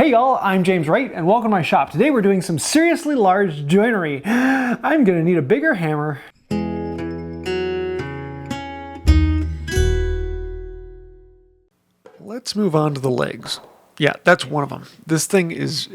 Hey y'all, I'm James Wright and welcome to my shop. Today we're doing some seriously large joinery. I'm gonna need a bigger hammer. Let's move on to the legs. Yeah, that's one of them. This thing is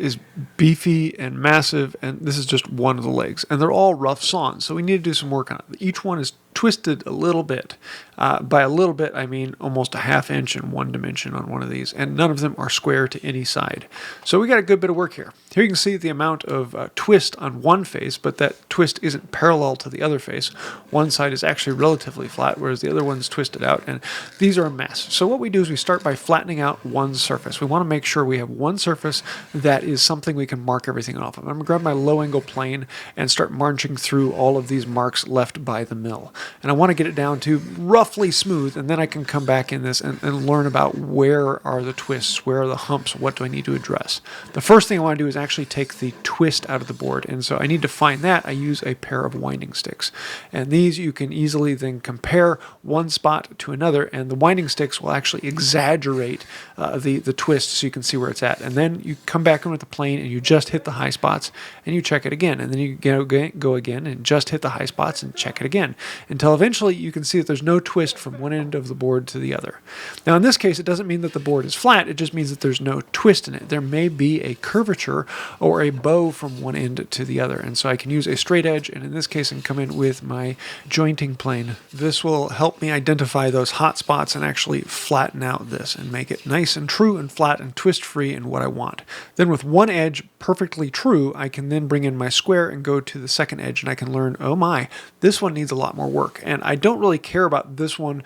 beefy and massive, and this is just one of the legs. And they're all rough sawn, so we need to do some work on it. Each one is twisted a little bit. By a little bit, I mean almost a ½ inch in one dimension on one of these, and none of them are square to any side. So we got a good bit of work here. Here you can see the amount of twist on one face, but that twist isn't parallel to the other face. One side is actually relatively flat, whereas the other one's twisted out, and these are a mess. So what we do is we start by flattening out one surface. We want to make sure we have one surface that is something we can mark everything off of. I'm going to grab my low angle plane and start marching through all of these marks left by the mill. And I want to get it down to roughly smooth, and then I can come back in this and learn about where are the twists, where are the humps, what do I need to address. The first thing I want to do is actually take the twist out of the board, and so I need to find that. I use a pair of winding sticks. And these you can easily then compare one spot to another, and the winding sticks will actually exaggerate the twist so you can see where it's at. And then you come back in with the plane and you just hit the high spots and you check it again. And then you go again and just hit the high spots and check it again, until eventually you can see that there's no twist from one end of the board to the other. Now in this case, it doesn't mean that the board is flat, it just means that there's no twist in it. There may be a curvature or a bow from one end to the other, and so I can use a straight edge, and in this case I can come in with my jointing plane. This will help me identify those hot spots and actually flatten out this and make it nice and true and flat and twist free and what I want. Then with one edge perfectly true, I can then bring in my square and go to the second edge, and I can learn, oh my, this one needs a lot more work. And I don't really care about this one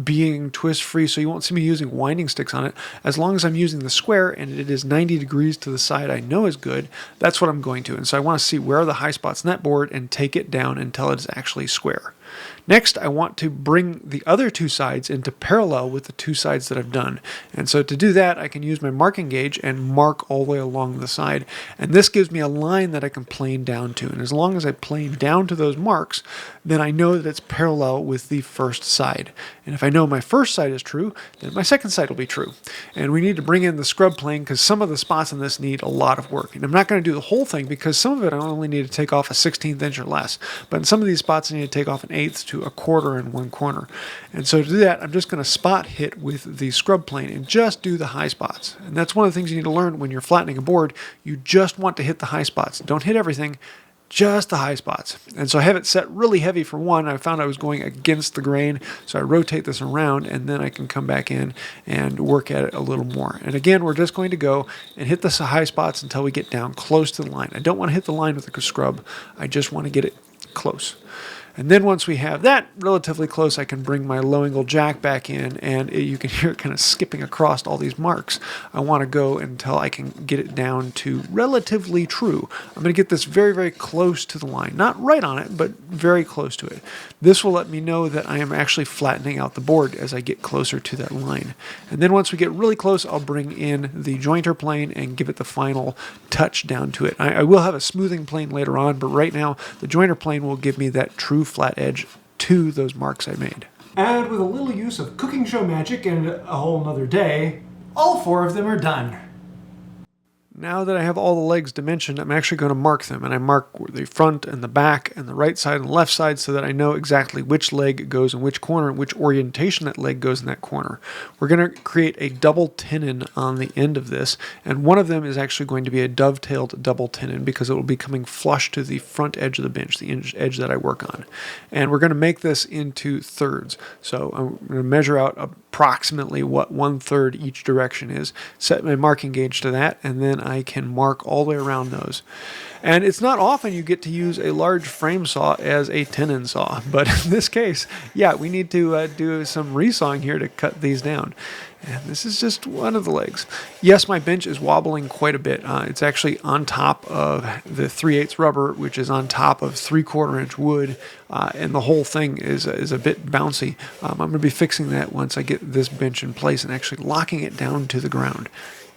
being twist free, so you won't see me using winding sticks on it. As long as I'm using the square and it is 90 degrees to the side I know is good, that's what I'm going to. And so I want to see where are the high spots in that board and take it down until it is actually square. Next, I want to bring the other two sides into parallel with the two sides that I've done. And so to do that, I can use my marking gauge and mark all the way along the side. And this gives me a line that I can plane down to. And as long as I plane down to those marks, then I know that it's parallel with the first side. And if I know my first side is true, then my second side will be true. And we need to bring in the scrub plane because some of the spots in this need a lot of work. And I'm not going to do the whole thing because some of it I only need to take off a 1/16 inch or less. But in some of these spots I need to take off an 1/8 to a quarter in one corner. And so to do that, I'm just going to spot hit with the scrub plane and just do the high spots. And that's one of the things you need to learn when you're flattening a board. You just want to hit the high spots. Don't hit everything, just the high spots. And so I have it set really heavy for one. I found I was going against the grain, so I rotate this around and then I can come back in and work at it a little more. And again, we're just going to go and hit the high spots until we get down close to the line. I don't want to hit the line with a scrub. I just want to get it close. And then once we have that relatively close, I can bring my low angle jack back in, and you can hear it kind of skipping across all these marks. I want to go until I can get it down to relatively true. I'm going to get this very, very close to the line. Not right on it, but very close to it. This will let me know that I am actually flattening out the board as I get closer to that line. And then once we get really close, I'll bring in the jointer plane and give it the final touch down to it. I will have a smoothing plane later on, but right now the jointer plane will give me that true flat edge to those marks I made. And with a little use of cooking show magic and a whole nother day, all 4 of them are done. Now that I have all the legs dimensioned, I'm actually going to mark them, and I mark the front and the back and the right side and the left side so that I know exactly which leg goes in which corner and which orientation that leg goes in that corner. We're going to create a double tenon on the end of this, and one of them is actually going to be a dovetailed double tenon because it will be coming flush to the front edge of the bench, the edge that I work on. And we're going to make this into thirds. So I'm going to measure out approximately what 1/3 each direction is, set my marking gauge to that, and then I can mark all the way around those. And it's not often you get to use a large frame saw as a tenon saw, but in this case, yeah, we need to do some resawing here to cut these down. And this is just one of the legs. Yes, my bench is wobbling quite a bit. It's actually on top of the 3/8 rubber, which is on top of 3/4 inch wood, and the whole thing is a bit bouncy. I'm going to be fixing that once I get this bench in place and actually locking it down to the ground.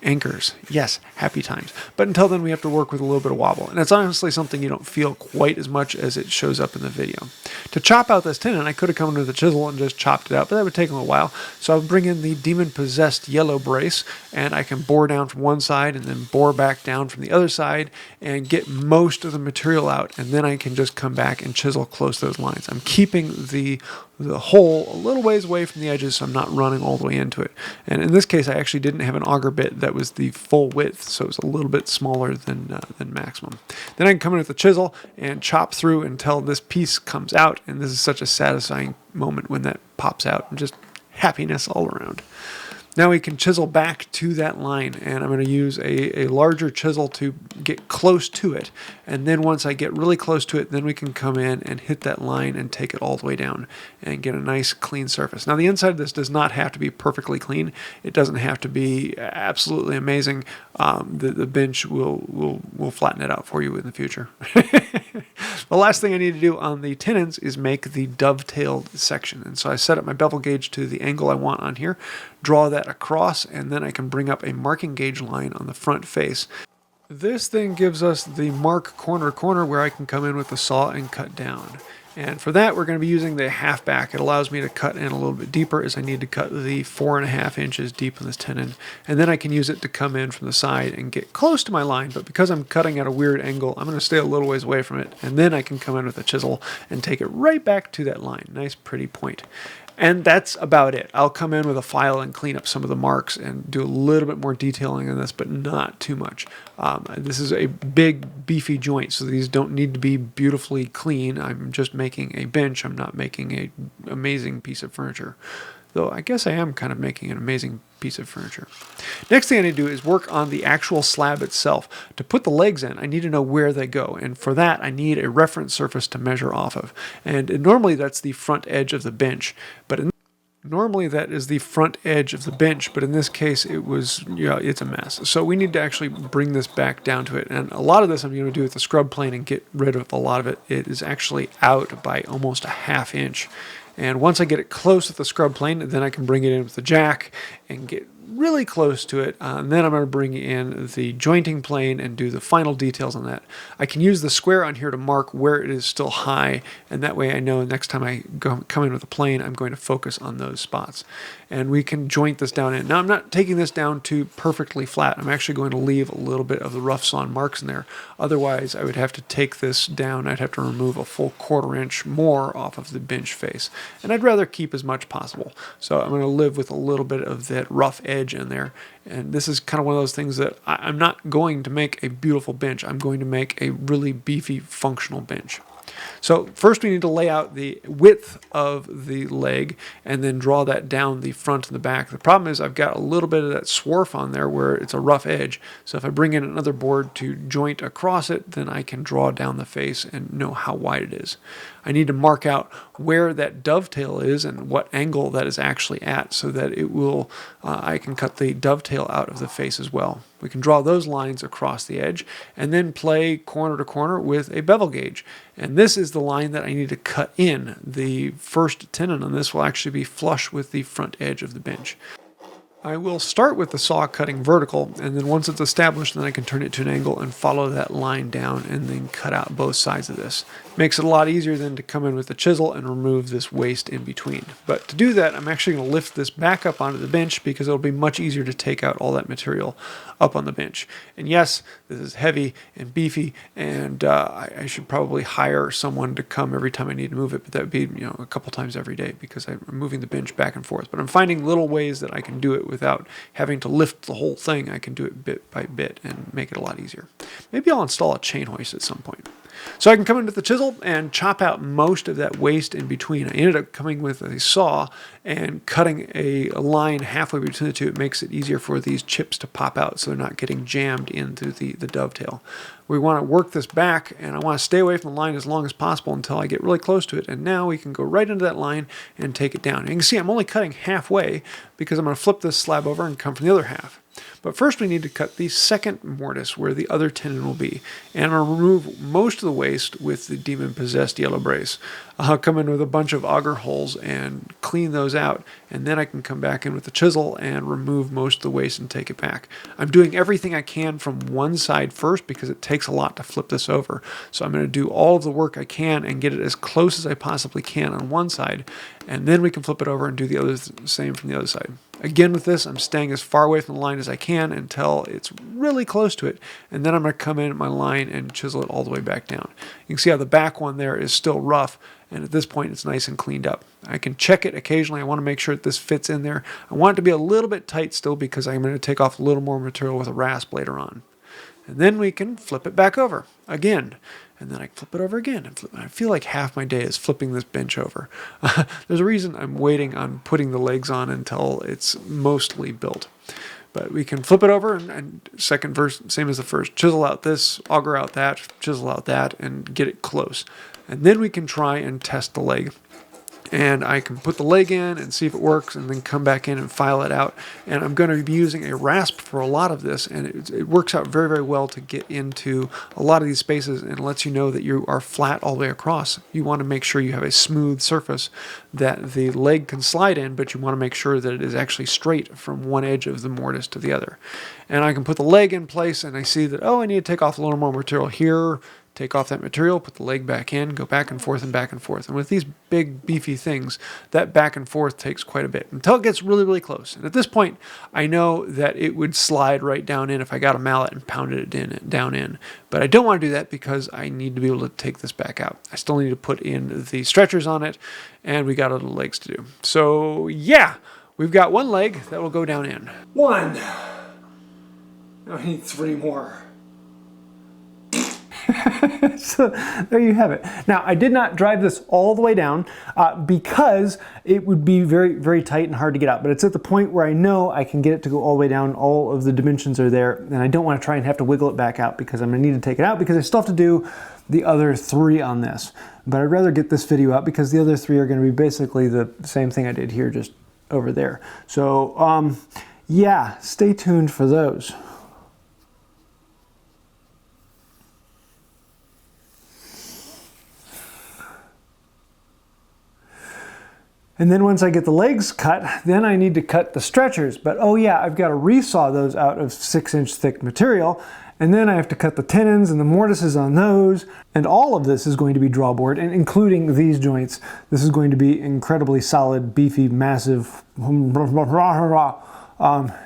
anchors. Yes, happy times. But until then, we have to work with a little bit of wobble. And it's honestly something you don't feel quite as much as it shows up in the video. To chop out this tenon, I could have come in with a chisel and just chopped it out, but that would take a little while. So I'll bring in the demon-possessed yellow brace, and I can bore down from one side and then bore back down from the other side and get most of the material out. And then I can just come back and chisel close to those lines. I'm keeping the hole a little ways away from the edges, so I'm not running all the way into it. And in this case, I actually didn't have an auger bit that was the full width, so it was a little bit smaller than maximum. Then I can come in with the chisel and chop through until this piece comes out, and this is such a satisfying moment when that pops out, and just happiness all around. Now we can chisel back to that line, and I'm going to use a larger chisel to get close to it. And then once I get really close to it, then we can come in and hit that line and take it all the way down and get a nice clean surface. Now the inside of this does not have to be perfectly clean. It doesn't have to be absolutely amazing. The bench will flatten it out for you in the future. The last thing I need to do on the tenons is make the dovetailed section. And so I set up my bevel gauge to the angle I want on here, draw that across, and then I can bring up a marking gauge line on the front face. This thing gives us the mark corner where I can come in with the saw and cut down. And for that, we're going to be using the half back. It allows me to cut in a little bit deeper as I need to cut the 4.5 inches deep in this tenon. And then I can use it to come in from the side and get close to my line. But because I'm cutting at a weird angle, I'm going to stay a little ways away from it. And then I can come in with a chisel and take it right back to that line. Nice, pretty point. And that's about it. I'll come in with a file and clean up some of the marks and do a little bit more detailing on this, but not too much. This is a big, beefy joint, so these don't need to be beautifully clean. I'm just making a bench. I'm not making an amazing piece of furniture. Though I guess I am kind of making an amazing piece of furniture. Next thing I need to do is work on the actual slab itself. To put the legs in, I need to know where they go. And for that, I need a reference surface to measure off of. And normally that's the front edge of the bench. Normally that is the front edge of the bench, but in this case it was, it's a mess. So we need to actually bring this back down to it. And a lot of this I'm going to do with the scrub plane and get rid of a lot of it. It is actually out by almost a ½ inch. And once I get it close with the scrub plane, then I can bring it in with the jack and get really close to it. And then I'm going to bring in the jointing plane and do the final details on that. I can use the square on here to mark where it is still high, and that way I know next time I come in with a plane, I'm going to focus on those spots. And we can joint this down in. Now I'm not taking this down to perfectly flat. I'm actually going to leave a little bit of the rough sawn marks in there. Otherwise, I would have to take this down. I'd have to remove a full 1/4 inch more off of the bench face. And I'd rather keep as much possible. So I'm going to live with a little bit of that rough edge in there. And this is kind of one of those things that I'm not going to make a beautiful bench. I'm going to make a really beefy, functional bench. So first we need to lay out the width of the leg and then draw that down the front and the back. The problem is I've got a little bit of that swarf on there where it's a rough edge. So if I bring in another board to joint across it, then I can draw down the face and know how wide it is. I need to mark out where that dovetail is and what angle that is actually at so that it will, I can cut the dovetail out of the face as well. We can draw those lines across the edge and then play corner to corner with a bevel gauge. And this is the line that I need to cut in. The first tenon on this will actually be flush with the front edge of the bench. I will start with the saw cutting vertical, and then once it's established, then I can turn it to an angle and follow that line down and then cut out both sides of this. Makes it a lot easier than to come in with the chisel and remove this waste in between. But to do that, I'm actually going to lift this back up onto the bench because it'll be much easier to take out all that material up on the bench. And yes, this is heavy and beefy, and I should probably hire someone to come every time I need to move it, but that would be a couple times every day because I'm moving the bench back and forth. But I'm finding little ways that I can do it without having to lift the whole thing. I can do it bit by bit and make it a lot easier. Maybe I'll install a chain hoist at some point. So I can come in with the chisel and chop out most of that waste in between. I ended up coming with a saw and cutting a line halfway between the two. It makes it easier for these chips to pop out so they're not getting jammed into the dovetail. We want to work this back, and I want to stay away from the line as long as possible until I get really close to it. And now we can go right into that line and take it down. And you can see I'm only cutting halfway because I'm going to flip this slab over and come from the other half. But first we need to cut the second mortise where the other tenon will be. And I'm going to remove most of the waste with the demon-possessed yellow brace. I'll come in with a bunch of auger holes and clean those out, and then I can come back in with the chisel and remove most of the waste and take it back. I'm doing everything I can from one side first because it takes a lot to flip this over. So I'm going to do all of the work I can and get it as close as I possibly can on one side, and then we can flip it over and do the other same from the other side. Again, with this, I'm staying as far away from the line as I can until it's really close to it, and then I'm going to come in at my line and chisel it all the way back down. You can see how the back one there is still rough, and at this point it's nice and cleaned up. I can check it occasionally. I want to make sure that this fits in there. I want it to be a little bit tight still because I'm going to take off a little more material with a rasp later on. And then we can flip it back over again. And then I flip it over again. I feel like half my day is flipping this bench over. There's a reason I'm waiting on putting the legs on until it's mostly built. But we can flip it over, and second verse, same as the first. Chisel out this, auger out that, chisel out that, and get it close. And then we can try and test the leg. And I can put the leg in and see if it works, and then come back in and file it out. And I'm going to be using a rasp for a lot of this, and it works out very, very well to get into a lot of these spaces and lets you know that you are flat all the way across. You want to make sure you have a smooth surface that the leg can slide in, but you want to make sure that it is actually straight from one edge of the mortise to the other. And I can put the leg in place, and I see that, oh, I need to take off a little more material here. Take off that material, put the leg back in, go back and forth and back and forth. And with these big, beefy things, that back and forth takes quite a bit until it gets really, really close. And at this point, I know that it would slide right down in if I got a mallet and pounded it down in. But I don't want to do that because I need to be able to take this back out. I still need to put in the stretchers on it, and we got other legs to do. So yeah, we've got one leg that will go down in. One. I need three more. So there you have it. Now, I did not drive this all the way down because it would be very, very tight and hard to get out. But it's at the point where I know I can get it to go all the way down. All of the dimensions are there, and I don't want to try and have to wiggle it back out because I'm going to need to take it out because I still have to do the other three on this. But I'd rather get this video out because the other three are going to be basically the same thing I did here, just over there. So yeah, stay tuned for those. And then once I get the legs cut, then I need to cut the stretchers. But oh yeah, I've got to resaw those out of 6-inch thick material. And then I have to cut the tenons and the mortises on those. And all of this is going to be drawboard, and including these joints. This is going to be incredibly solid, beefy, massive.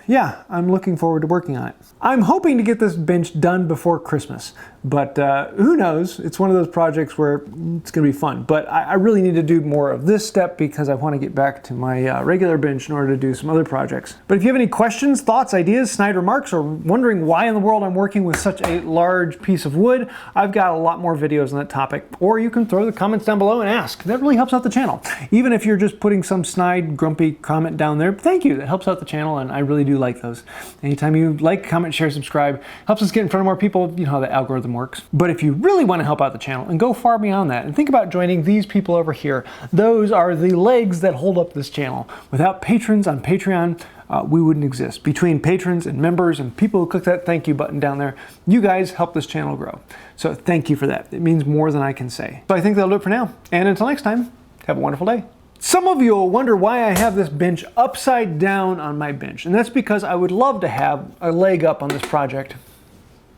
Yeah, I'm looking forward to working on it. I'm hoping to get this bench done before Christmas, but who knows? It's one of those projects where it's going to be fun. But I really need to do more of this step because I want to get back to my regular bench in order to do some other projects. But if you have any questions, thoughts, ideas, snide remarks, or wondering why in the world I'm working with such a large piece of wood, I've got a lot more videos on that topic. Or you can throw the comments down below and ask. That really helps out the channel. Even if you're just putting some snide, grumpy comment down there, thank you. That helps out the channel, and I really do like those. Anytime you like, comment, share, subscribe, helps us get in front of more people. You know how the algorithm works. But if you really want to help out the channel and go far beyond that and think about joining these people over here, those are the legs that hold up this channel. Without patrons on Patreon, we wouldn't exist. Between patrons and members and people who click that thank you button down there, you guys help this channel grow. So thank you for that. It means more than I can say. So I think that'll do it for now. And until next time, have a wonderful day. Some of you will wonder why I have this bench upside down on my bench, and that's because I would love to have a leg up on this project.